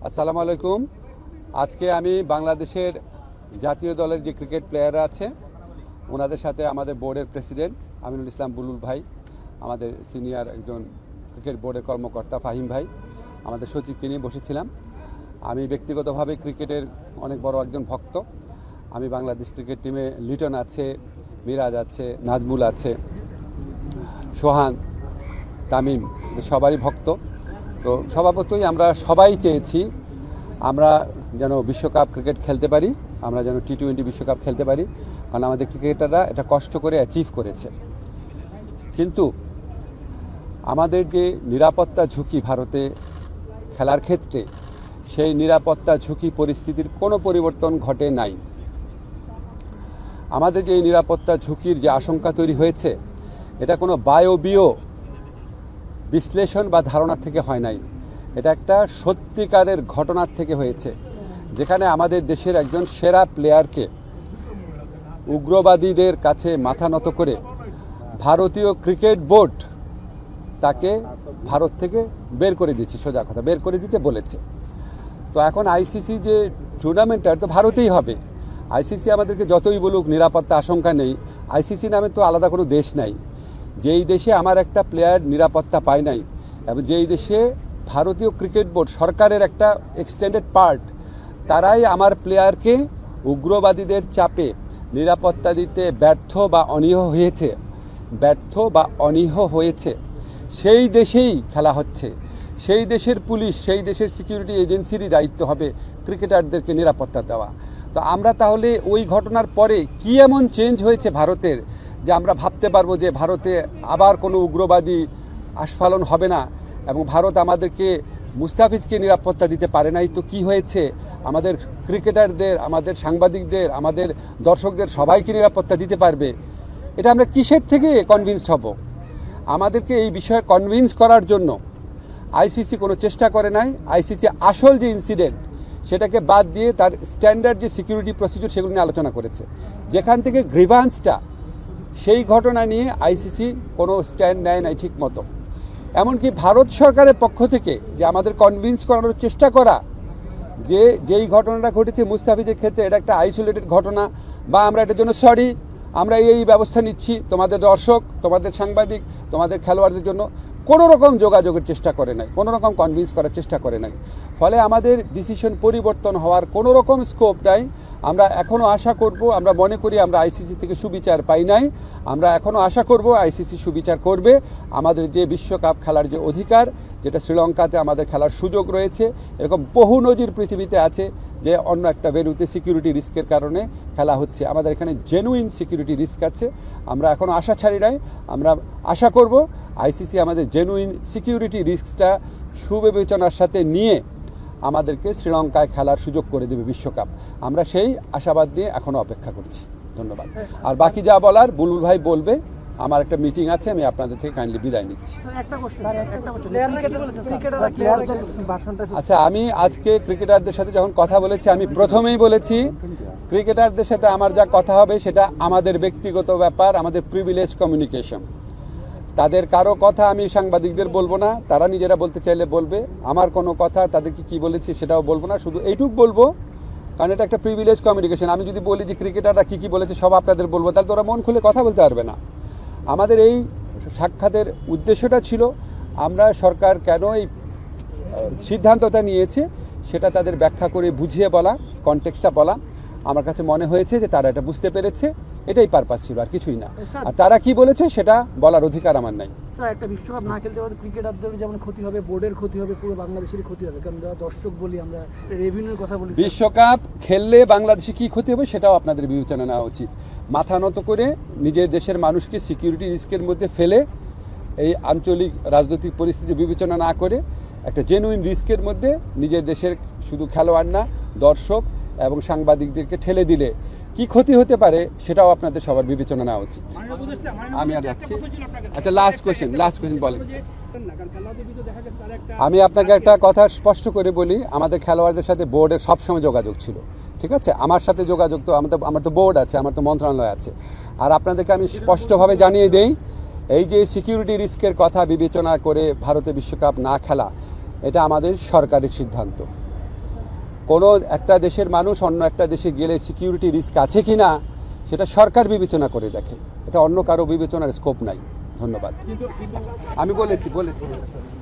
আসসালামু আলাইকুম। আজকে আমি বাংলাদেশের জাতীয় দলের যে ক্রিকেট প্লেয়াররা আছে ওনাদের সাথে আমাদের বোর্ডের প্রেসিডেন্ট আমিনুল ইসলাম বুলুল ভাই, আমাদের সিনিয়র একজন ক্রিকেট বোর্ডের কর্মকর্তা ফাহিম ভাই, আমাদের সচিবকে নিয়ে বসেছিলাম। আমি ব্যক্তিগতভাবে ক্রিকেটের অনেক বড় একজন ভক্ত। আমি বাংলাদেশ ক্রিকেট টিমে লিটন আছে, মিরাজ আছে, নাজমুল আছে, সোহান, তামিম, সবারই ভক্ত। তো স্বভাবতই আমরা সবাই চেয়েছি আমরা যেন বিশ্বকাপ ক্রিকেট খেলতে পারি, আমরা যেন টি-20 বিশ্বকাপ খেলতে পারি, কারণ আমাদের ক্রিকেটাররা এটা কষ্ট করে অ্যাচিভ করেছে। কিন্তু আমাদের যে নিরাপত্তা ঝুঁকি ভারতে খেলার ক্ষেত্রে, সেই নিরাপত্তা ঝুঁকি পরিস্থিতির কোনো পরিবর্তন ঘটে নাই। আমাদের যে নিরাপত্তা ঝুঁকির যে আশঙ্কা তৈরি হয়েছে, এটা কোনো বায়বীয় বিশ্লেষণ বা ধারণা থেকে হয় নাই, এটা একটা সত্যিকারের ঘটনার থেকে হয়েছে, যেখানে আমাদের দেশের একজন সেরা প্লেয়ারকে উগ্রবাদীদের কাছে মাথা নত করে ভারতীয় ক্রিকেট বোর্ড তাকে ভারত থেকে বের করে দিচ্ছে, সোজা কথা বের করে দিতে বলেছে। তো এখন আইসিসি যে টুর্নামেন্টটা তো ভারতেই হবে। আইসিসি আমাদেরকে যতই বলুক নিরাপত্তা আশঙ্কা নেই, আইসিসি নামে তো আলাদা কোনো দেশ নাই। যেই দেশে আমার একটা প্লেয়ার নিরাপত্তা পায় নাই, এবং যেই দেশে ভারতীয় ক্রিকেট বোর্ড সরকারের একটা এক্সটেন্ডেড পার্ট, তারাই আমার প্লেয়ারকে উগ্রবাদীদের চাপে নিরাপত্তা দিতে ব্যর্থ বা অনীহ হয়েছে, সেই দেশেই খেলা হচ্ছে। সেই দেশের পুলিশ, সেই দেশের সিকিউরিটি এজেন্সিরই দায়িত্ব হবে ক্রিকেটারদেরকে নিরাপত্তা দেওয়া। তো আমরা তাহলে ওই ঘটনার পরে কি এমন চেঞ্জ হয়েছে ভারতের, যে আমরা ভাবতে পারবো যে ভারতে আবার কোনো উগ্রবাদী আস্ফালন হবে না, এবং ভারত আমাদেরকে মুস্তাফিজকে নিরাপত্তা দিতে পারে নাই। তো কি হয়েছে, আমাদের ক্রিকেটারদের, আমাদের সাংবাদিকদের, আমাদের দর্শকদের সবাইকে নিরাপত্তা দিতে পারবে? এটা আমরা কিসের থেকে কনভিন্সড হব? আমাদেরকে এই বিষয়ে কনভিন্স করার জন্য আইসিসি কোনো চেষ্টা করে নাই। আইসিসি আসল যে ইনসিডেন্ট সেটাকে বাদ দিয়ে তার স্ট্যান্ডার্ড যে সিকিউরিটি প্রসিডিউর সেগুলো নিয়ে আলোচনা করেছে। যেখান থেকে গ্রিভান্সটা, সেই ঘটনা নিয়ে আইসিসি কোনো স্ট্যান্ড নেয় নাই ঠিক মতো। এমনকি ভারত সরকারের পক্ষ থেকে যে আমাদের কনভিন্স করানোর চেষ্টা করা যে যেই ঘটনাটা ঘটেছে মুস্তাফিজের ক্ষেত্রে এটা একটা আইসোলেটেড ঘটনা, বা আমরা এটার জন্য সরি, আমরা এই ব্যবস্থা নিচ্ছি, তোমাদের দর্শক, তোমাদের সাংবাদিক, তোমাদের খেলোয়াড়দের জন্য কোনো রকম যোগাযোগের চেষ্টা করে নাই, কোনো রকম কনভিন্স করার চেষ্টা করে নাই। ফলে আমাদের ডিসিশন পরিবর্তন হওয়ার কোনো রকম স্কোপ নাই। আমরা এখনও আশা করব, আমরা মনে করি আমরা আইসিসি থেকে সুবিচার পাই নাই, আমরা এখনও আশা করব আইসিসি সুবিচার করবে। আমাদের যে বিশ্বকাপ খেলার যে অধিকার, যেটা শ্রীলঙ্কাতে আমাদের খেলার সুযোগ রয়েছে, এরকম বহু নজির পৃথিবীতে আছে যে অন্য একটা ভেন্যুতে সিকিউরিটি রিস্কের কারণে খেলা হচ্ছে, আমাদের এখানে জেনুইন সিকিউরিটি রিস্ক আছে। আমরা এখনও আশা ছাড়ি নাই, আমরা আশা করব আইসিসি আমাদের জেনুইন সিকিউরিটি রিস্কটা সুবিবেচনার সাথে নিয়ে আমাদেরকে শ্রীলঙ্কায় খেলার সুযোগ করে দেবে বিশ্বকাপ। আমরা সেই আশাবাদ নিয়ে এখনও অপেক্ষা করছি। ধন্যবাদ। আর বাকি যা বলার বুলুল ভাই বলবে। আমার একটা মিটিং আছে, আমি আপনাদের থেকে কাইন্ডলি বিদায় নিচ্ছি। আচ্ছা, আমি আজকে ক্রিকেটারদের সাথে যখন কথা বলেছি, আমি প্রথমেই বলেছি ক্রিকেটারদের সাথে আমার যা কথা হবে সেটা আমাদের ব্যক্তিগত ব্যাপার, আমাদের প্রিভিলেজ কমিউনিকেশন। তাদের কারো কথা আমি সাংবাদিকদের বলবো না, তারা নিজেরা বলতে চাইলে বলবে। আমার কোনো কথা তাদেরকে কি বলেছি সেটাও বলবো না, শুধু এইটুক বলবো, কারণ এটা একটা প্রিভিলেজ কমিউনিকেশন। আমি যদি বলি যে ক্রিকেটাররা কী বলেছে সব আপনাদের বলবো, তাহলে তো ওরা মন খুলে কথা বলতে পারবে না। আমাদের এই সাক্ষাতের উদ্দেশ্যটা ছিল আমরা সরকার কেন এই সিদ্ধান্তটা নিয়েছে সেটা তাদের ব্যাখ্যা করে বুঝিয়ে বলা, কনটেক্সটটা বলা। আমার কাছে মনে হয়েছে যে তারা এটা বুঝতে পেরেছে, এটাই পারপাস ছিল, আর কিছুই না। আর তারা কি বলেছে সেটা বলার অধিকার আমার নাই। একটা বিশ্বকাপ না খেলতে পারলে ক্রিকেটারদের যেমন ক্ষতি হবে, বোর্ডের ক্ষতি হবে, পুরো বাংলাদেশেরই ক্ষতি হবে, কারণ যারা দর্শক বলি, আমরা রেভিনিউর কথা বলি। বিশ্বকাপ খেললে বাংলাদেশে কি ক্ষতি হবে সেটাও আপনাদের বিবেচনা নেওয়া উচিত। মাথা নত করে নিজের দেশের মানুষকে সিকিউরিটি রিস্কের মধ্যে ফেলে এই আঞ্চলিক রাজনৈতিক পরিস্থিতি বিবেচনা না করে একটা জেনুইন রিস্কের মধ্যে নিজের দেশের শুধু খেলোয়াড় না, দর্শক এবং সাংবাদিকদেরকে ঠেলে দিলে কি ক্ষতি হতে পারে সেটাও আপনাদের সবার বিবেচনা নেওয়া উচিত। আমি আর যাচ্ছি। আচ্ছা, লাস্ট কোয়েশ্চেন বলেন। আমি আপনাকে একটা কথা স্পষ্ট করে বলি, আমাদের খেলোয়াড়দের সাথে বোর্ডের সবসময় যোগাযোগ ছিল, ঠিক আছে? আমার সাথে যোগাযোগ তো আমার তো বোর্ড আছে, আমার তো মন্ত্রণালয় আছে। আর আপনাদেরকে আমি স্পষ্টভাবে জানিয়ে দেই, এই যে সিকিউরিটি রিস্কের কথা বিবেচনা করে ভারতে বিশ্বকাপ না খেলা, এটা আমাদের সরকারের সিদ্ধান্ত। কোনো একটা দেশের মানুষ অন্য একটা দেশে গেলে সিকিউরিটি রিস্ক আছে কি না সেটা সরকার বিবেচনা করে দেখে, এটা অন্য কারো বিবেচনার স্কোপ নাই। ধন্যবাদ। আমি বলেছি